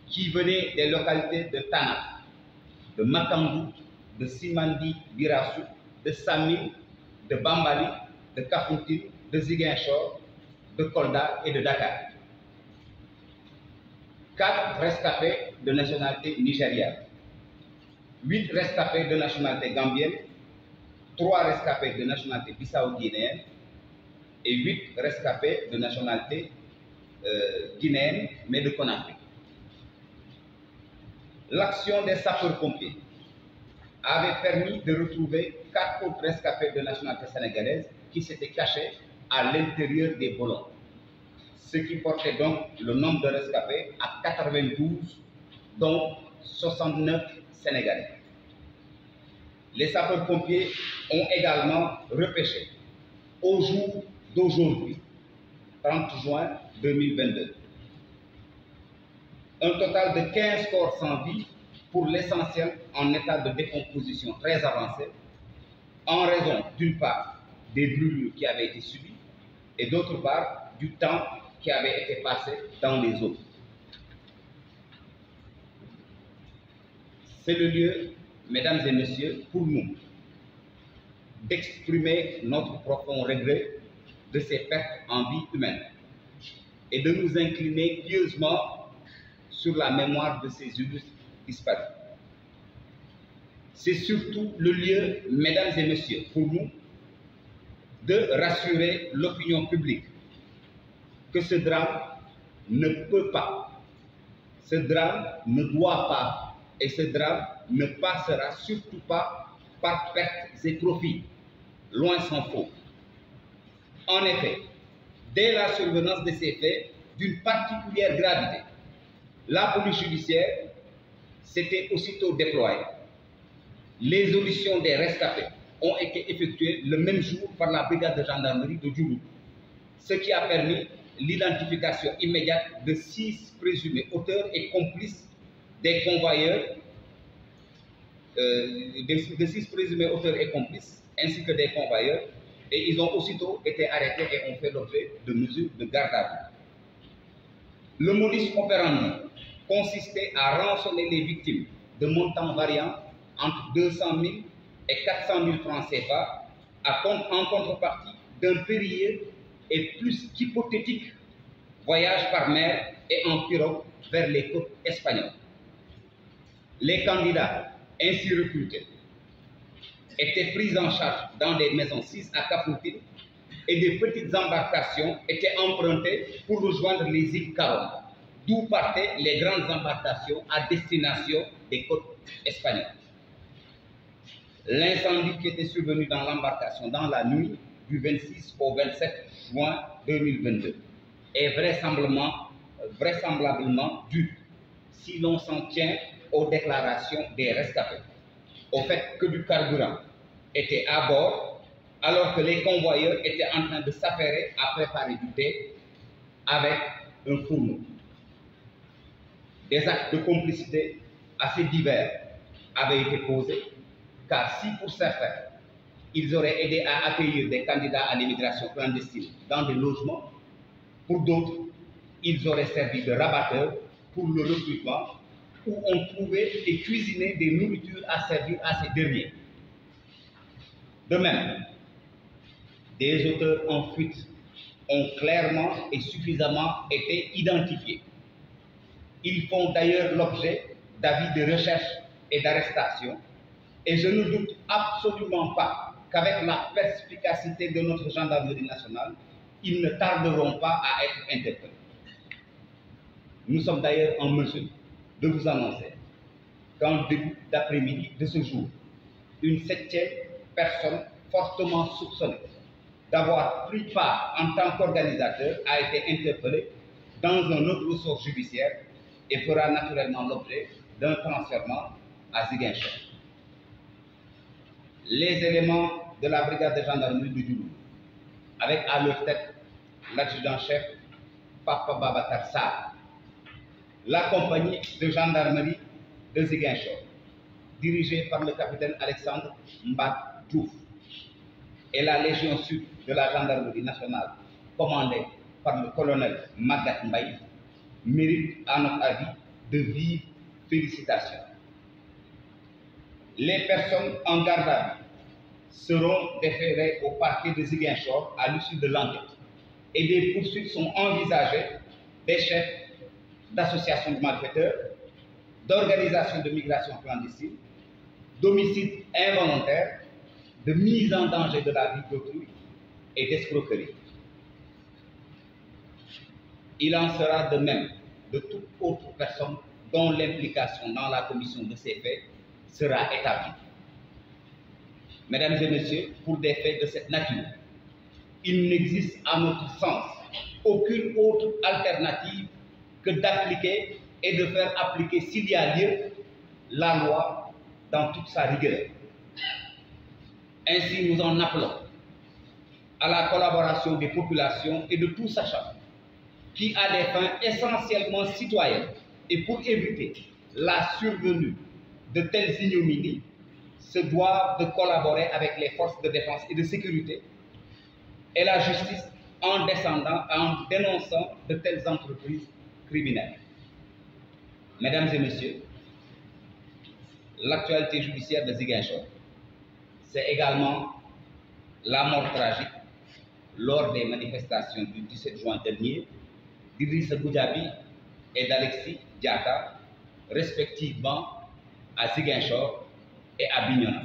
qui venaient des localités de Tana, de Makandou, de Simandi Birassou, de Samil, de Bambali, de Kafountine, de Ziguinchor, de Kolda et de Dakar. 4 rescapés de nationalité nigériane, 8 rescapés de nationalité gambienne, 3 rescapés de nationalité bissau-guinéenne et 8 rescapés de nationalité guinéenne, mais de Conakry. L'action des sapeurs-pompiers avait permis de retrouver 4 autres rescapés de nationalité sénégalaise qui s'étaient cachés à l'intérieur des bolons, ce qui portait donc le nombre de rescapés à 92, dont 69 Sénégalais. Les sapeurs-pompiers ont également repêché au jour d'aujourd'hui, 30 juin 2022, un total de 15 corps sans vie, pour l'essentiel en état de décomposition très avancée, en raison d'une part des brûlures qui avaient été subies et d'autre part du temps qui avait été passé dans les eaux. C'est le lieu, mesdames et messieurs, pour nous d'exprimer notre profond regret de ces pertes en vie humaine et de nous incliner pieusement sur la mémoire de ces illustres disparus. C'est surtout le lieu, mesdames et messieurs, pour nous de rassurer l'opinion publique que ce drame ne peut pas, ce drame ne doit pas, et ce drame ne passera surtout pas par pertes et profits, loin s'en faut. En effet, dès la survenance de ces faits d'une particulière gravité, la police judiciaire s'était aussitôt déployée. Les auditions des rescapés ont été effectuées le même jour par la brigade de gendarmerie de Djoulou, ce qui a permis l'identification immédiate de 6 présumés auteurs et complices des convoyeurs, de 6 présumés auteurs et complices, ainsi que des convoyeurs, et ils ont aussitôt été arrêtés et ont fait l'objet de mesures de garde à vue. Le modus operandi consistait à rançonner les victimes de montants variant entre 200 000 et 400 000 francs CFA en contrepartie d'un périlleux et plus qu'hypothétique voyage par mer et en pirogue vers les côtes espagnoles. Les candidats ainsi recrutés étaient pris en charge dans des maisons 6 à Kafountine et des petites embarcations étaient empruntées pour rejoindre les îles Caron, d'où partaient les grandes embarcations à destination des côtes espagnoles. L'incendie qui était survenu dans l'embarcation dans la nuit du 26 au 27 juin 2022 est vraisemblablement dû, si l'on s'en tient aux déclarations des rescapés, au fait que du carburant était à bord alors que les convoyeurs étaient en train de s'affairer à préparer du thé avec un fourneau. Des actes de complicité assez divers avaient été posés, car si pour certains, ils auraient aidé à accueillir des candidats à l'immigration clandestine dans des logements, pour d'autres, ils auraient servi de rabatteurs pour le recrutement, où on trouvait et cuisinait des nourritures à servir à ces derniers. De même, des auteurs en fuite ont clairement et suffisamment été identifiés. Ils font d'ailleurs l'objet d'avis de recherche et d'arrestation, et je ne doute absolument pas qu'avec la perspicacité de notre gendarmerie nationale, ils ne tarderont pas à être interpellés. Nous sommes d'ailleurs en mesure de vous annoncer qu'en début d'après-midi de ce jour, une 7e personne fortement soupçonnée d'avoir pris part en tant qu'organisateur a été interpellée dans un autre ressort judiciaire et fera naturellement l'objet d'un transfert à Ziguinchor. Les éléments de la brigade de gendarmerie de Djoulou, avec à leur tête l'adjudant-chef Papa Babacar Sarr, la compagnie de gendarmerie de Ziguinchor, dirigée par le capitaine Alexandre Mbak Diouf, et la Légion Sud de la gendarmerie nationale, commandée par le colonel Magat Mbaye, méritent à notre avis de vives félicitations. Les personnes en garde à vue seront déférées au parquet de Ziguinchor à l'issue de l'enquête et des poursuites sont envisagées des chefs d'associations de malfaiteurs, d'organisations de migration clandestine, d'homicide involontaire, de mise en danger de la vie d'autrui et d'escroquerie. Il en sera de même de toute autre personne dont l'implication dans la commission de ces faits sera établie. Mesdames et messieurs, pour des faits de cette nature, il n'existe à notre sens aucune autre alternative que d'appliquer et de faire appliquer s'il y a lieu la loi dans toute sa rigueur. Ainsi, nous en appelons à la collaboration des populations et de tout sachant qui, à des fins essentiellement citoyennes et pour éviter la survenue de telles ignominies, se doivent de collaborer avec les forces de défense et de sécurité et la justice en dénonçant de telles entreprises criminelles. Mesdames et messieurs, l'actualité judiciaire de Ziguinchor, c'est également la mort tragique lors des manifestations du 17 juin dernier d'Idrissa Goudiaby et d'Alexis Diatta, respectivement à Ziguinchor et à Bignona.